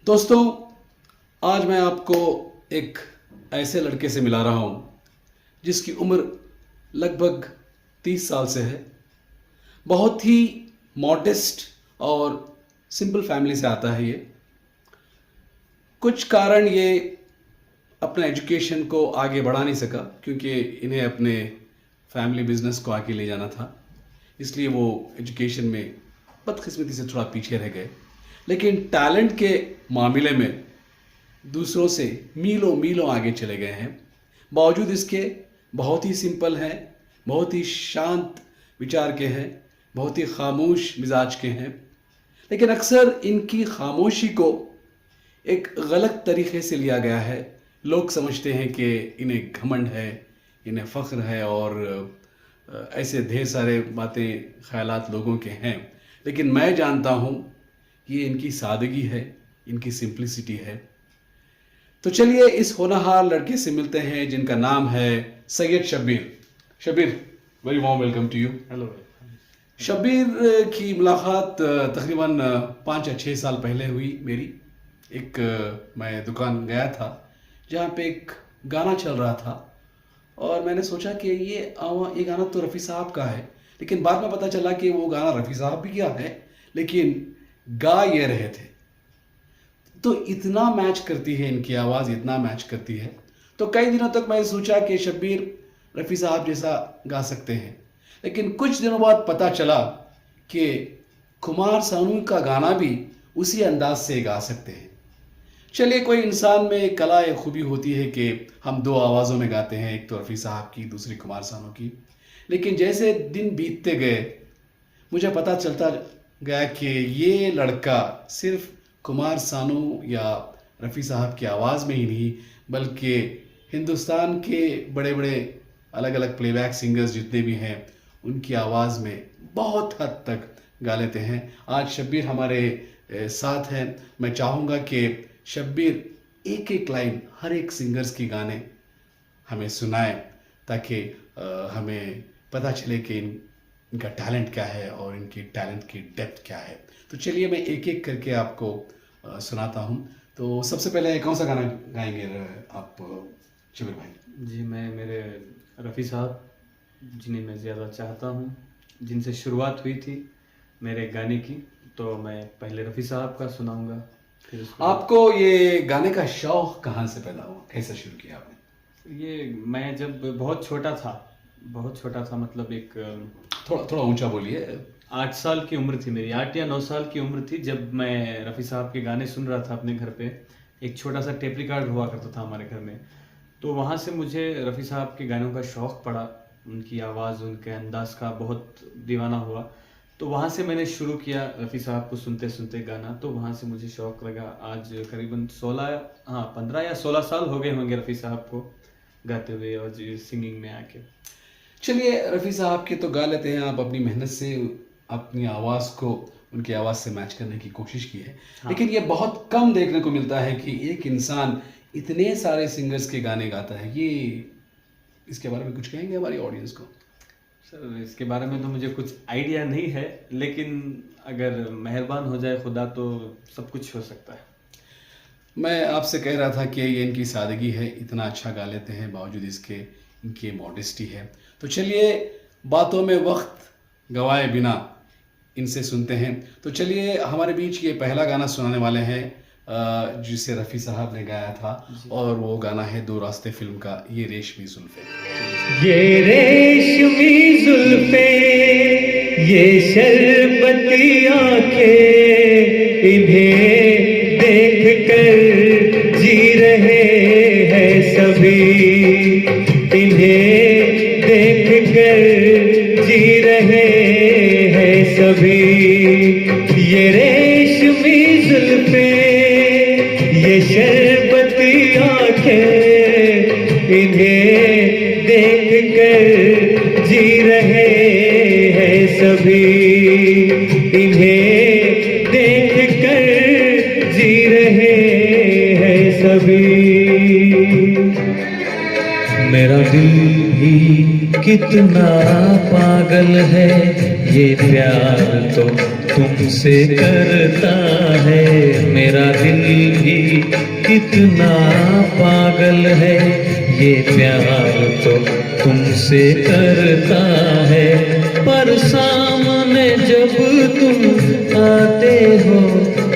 दोस्तों, आज मैं आपको एक ऐसे लड़के से मिला रहा हूँ जिसकी उम्र लगभग 30 साल से है। बहुत ही मॉडेस्ट और सिंपल फैमिली से आता है ये। कुछ कारण ये अपना एजुकेशन को आगे बढ़ा नहीं सका क्योंकि इन्हें अपने फैमिली बिजनेस को आगे ले जाना था, इसलिए वो एजुकेशन में बदकिस्मती से थोड़ा पीछे रह गए। लेकिन टैलेंट के मामले में दूसरों से मीलों मीलों आगे चले गए हैं। बावजूद इसके बहुत ही सिंपल हैं, बहुत ही शांत विचार के हैं, बहुत ही खामोश मिजाज के हैं। लेकिन अक्सर इनकी खामोशी को एक गलत तरीके से लिया गया है। लोग समझते हैं कि इन्हें घमंड है, इन्हें फ़ख्र है और ऐसे ढेर सारे बातें ख्यालात लोगों के हैं। लेकिन मैं जानता हूँ ये इनकी सादगी है, इनकी सिंप्लिसिटी है। तो चलिए इस होनहार लड़के से मिलते हैं जिनका नाम है Syed Shabbir. Shabbir, very warm welcome to you. Hello. Shabbir की मुलाकात तकरीबन 5 या 6 साल पहले हुई मेरी। मैं दुकान गया था जहाँ पे एक गाना चल रहा था और मैंने सोचा कि ये गाना तो रफ़ी साहब का है। लेकिन बाद में पता चला कि वो गाना रफ़ी साहब भी क्या है, लेकिन गा ये रहे थे। तो इतना मैच करती है इनकी आवाज़, इतना मैच करती है। तो कई दिनों तक मैं सोचा कि शब्बीर रफ़ी साहब जैसा गा सकते हैं। लेकिन कुछ दिनों बाद पता चला कि कुमार सानू का गाना भी उसी अंदाज से गा सकते हैं। चलिए, कोई इंसान में कला या खूबी होती है कि हम 2 आवाज़ों में गाते हैं, एक तो रफ़ी साहब की, दूसरी कुमार सानू की। लेकिन जैसे दिन बीतते गए मुझे पता चलता गया कि ये लड़का सिर्फ कुमार सानू या रफ़ी साहब की आवाज़ में ही नहीं, बल्कि हिंदुस्तान के बड़े बड़े अलग अलग प्लेबैक सिंगर्स जितने भी हैं उनकी आवाज़ में बहुत हद तक गा लेते हैं। आज शब्बीर हमारे साथ हैं। मैं चाहूँगा कि शब्बीर एक एक लाइन हर एक सिंगर्स की गाने हमें सुनाए ताकि हमें पता चले कि इनका टैलेंट क्या है और इनकी टैलेंट की डेप्थ क्या है। तो चलिए मैं एक एक करके आपको सुनाता हूँ। तो सबसे पहले कौन सा गाना गाएंगे आप शब्बीर भाई? जी, मैं मेरे रफ़ी साहब जिन्हें मैं ज़्यादा चाहता हूँ, जिनसे शुरुआत हुई थी मेरे गाने की, तो मैं पहले रफ़ी साहब का सुनाऊंगा। फिर आपको ये गाने का शौक़ कहाँ से पैदा हुआ, कैसे शुरू किया आपने? ये मैं जब बहुत छोटा था, मतलब एक थोड़ा ऊंचा बोलिए। 8 साल की उम्र थी मेरी, 8 या 9 साल की उम्र थी जब मैं रफ़ी साहब के गाने सुन रहा था अपने घर पे। एक छोटा सा टेप रिकॉर्ड हुआ करता था हमारे घर में, तो वहाँ से मुझे रफ़ी साहब के गानों का शौक़ पड़ा। उनकी आवाज़, उनके अंदाज़ का बहुत दीवाना हुआ। तो वहाँ से मैंने शुरू किया रफ़ी साहब को सुनते सुनते गाना। तो वहाँ से मुझे शौक़ लगा। आज करीबन 15 या 16 साल हो गए होंगे रफ़ी साहब को गाते हुए और सिंगिंग में आके। चलिए, रफ़ी साहब के तो गा लेते हैं, आप अपनी मेहनत से अपनी आवाज़ को उनकी आवाज़ से मैच करने की कोशिश की है। हाँ। लेकिन ये बहुत कम देखने को मिलता है कि एक इंसान इतने सारे सिंगर्स के गाने गाता है। इसके बारे में कुछ कहेंगे हमारी ऑडियंस को? सर, इसके बारे में तो मुझे कुछ आइडिया नहीं है, लेकिन अगर मेहरबान हो जाए खुदा तो सब कुछ हो सकता है। मैं आपसे कह रहा था कि ये इनकी सादगी है, इतना अच्छा गा लेते हैं, बावजूद इसके इनकी मॉडेस्टी है। तो चलिए बातों में वक्त गवाए बिना इनसे सुनते हैं। तो चलिए, हमारे बीच ये पहला गाना सुनाने वाले हैं जिसे रफ़ी साहब ने गाया था, और वो गाना है 2 रास्ते फिल्म का, ये रेशमी जुल्फे। ये रेशमी जुल्फे, ये शरबती आंखें, इन्हें देख कर जी रहे हैं सभी, इन्हें देख कर जी रहे हैं सभी। ये रेशमी जुल्फे, ये शरबती आंखें, इन्हें देख कर जी रहे हैं सभी, इन्हें देख कर जी रहे हैं सभी। मेरा दिल भी कितना पागल है, ये प्यार तो तुमसे करता है। मेरा दिल भी कितना पागल है, ये प्यार तो तुमसे करता है। पर सामने जब तुम आते हो,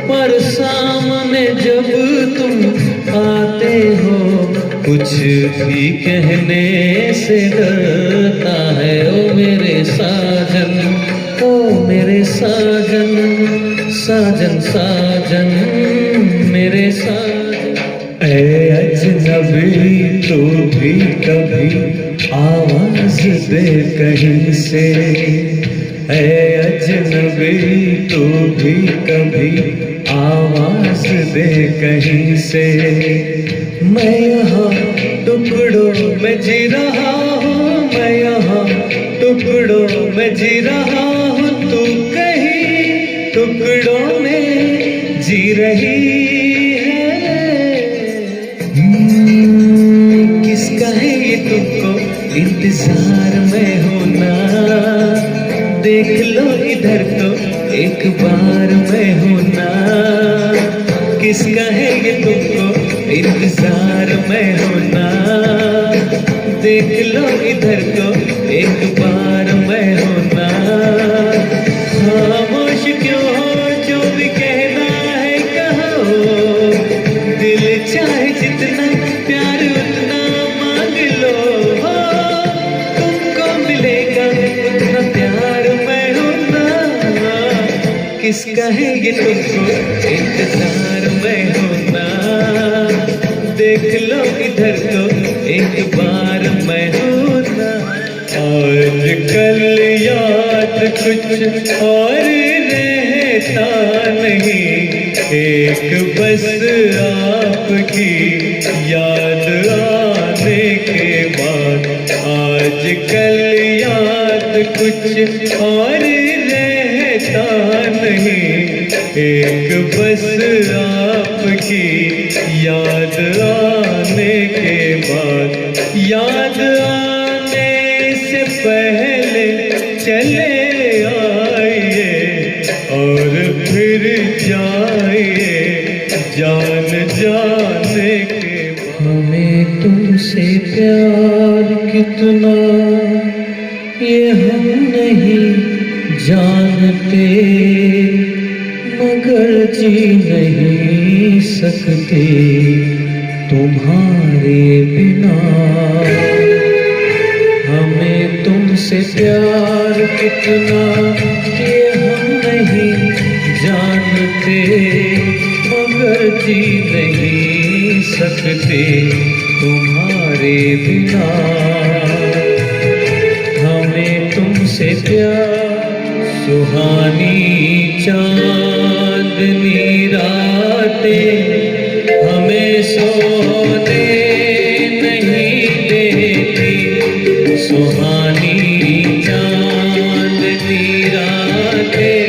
पर सामने जब तुम आते हो, कुछ भी कहने से डरता है। ओ मेरे साजन, ओ मेरे साजन, साजन साजन मेरे साजन। ऐ अजनबी तू भी कभी आवाज दे कहीं से, ऐ अजनबी तू भी कभी आवाज दे कहीं से। मैं यहाँ टुकड़ों में जी रहा हूँ, मैं यहाँ टुकड़ों में जी रहा हूँ, तू कहीं टुकड़ों में जी रही है। किसका है ये तुमको इंतजार में होना, देख लो इधर तो एक बार मैं होना। किसका है ये तुमको इंतजार में होना, देख लो इधर तो एक बार मैं होना। खामोश क्यों हो, जो भी कहना है कहो, दिल चाहे जितना प्यार उतना मांग लो। हो तुमको मिलेगा उतना प्यार मैं होना। किसका है ये तुमको इंतजार में होना, देख लो इधर तो एक बार मैं होना। आजकल याद कुछ और रहता नहीं, एक बस आपकी याद आने के बाद। आजकल याद कुछ और रहता नहीं, एक बस आपकी याद आने के बाद। याद आने से पहले चले आइए और फिर जाइए जान जाने के बाद। हमें तुमसे प्यार कितना ये हम नहीं जानते, मगर जी नहीं सकते तुम्हारे बिना। हमें तुमसे प्यार कितना ये हम नहीं जानते, मगर जी नहीं सकते तुम्हारे बिना। हमें तुमसे प्यार सुहानी चांदनी रातें हमें सोने नहीं देती। सुहानी चांदनी रातें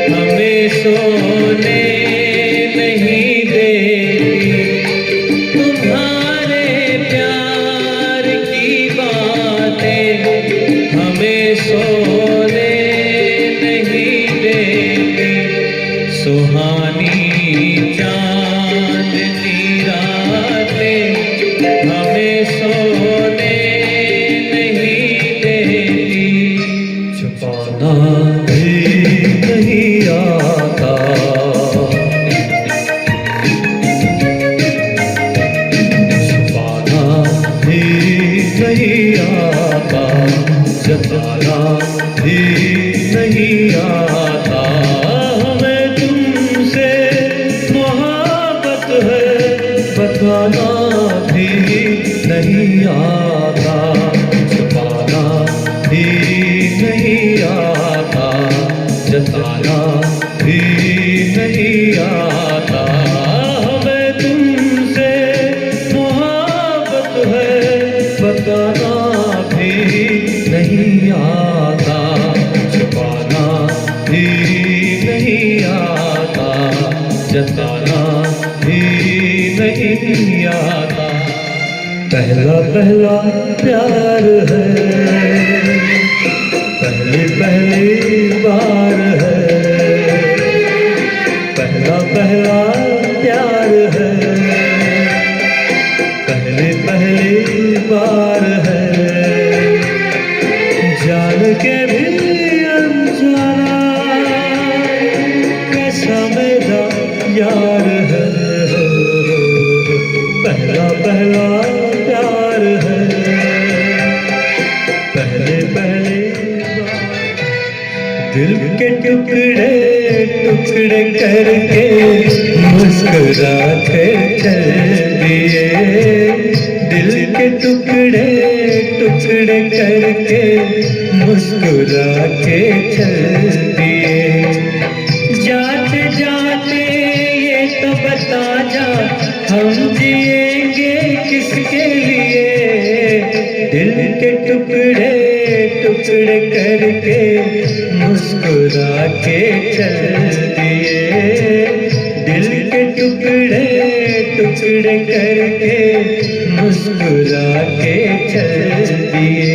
हमें सोने नहीं देती। तुम्हारे प्यार की बातें हमें सोने नहीं देती। सुहानी चांदनी रातें हमें सोने नहीं देती। छुपाना भी नहीं आता, छुपाना भी नहीं आता, जताना भी नहीं आता। हमें तुमसे मोहब्बत है बताना भी नहीं आता। छुपाना भी नहीं आता, जताना भी नहीं आता। हमें तुमसे मोहब्बत है बताना भी नहीं आता। छुपाना भी नहीं आता, जताना भी नहीं आता। पहला पहला प्यार है, पहली पहली बार है। पहला प्यार है, पहली बार है, जान के भी अनजाना कैसा मेरा यार है, पहला प्यार है, पहली बार। दिल के टुकड़े टुकड़े करके मुस्कुराते चल दिए, दिल के टुकड़े टुकड़े करके मुस्कुरा के चल दिए। जाते जाते ये तो बता जा, हम जिएंगे किसके लिए, दिल के टुकड़े टुकड़े करके मुस्कुरा के चल दिए, दिल के टुकड़े टुकड़े करके मुस्कुरा के चल दिए।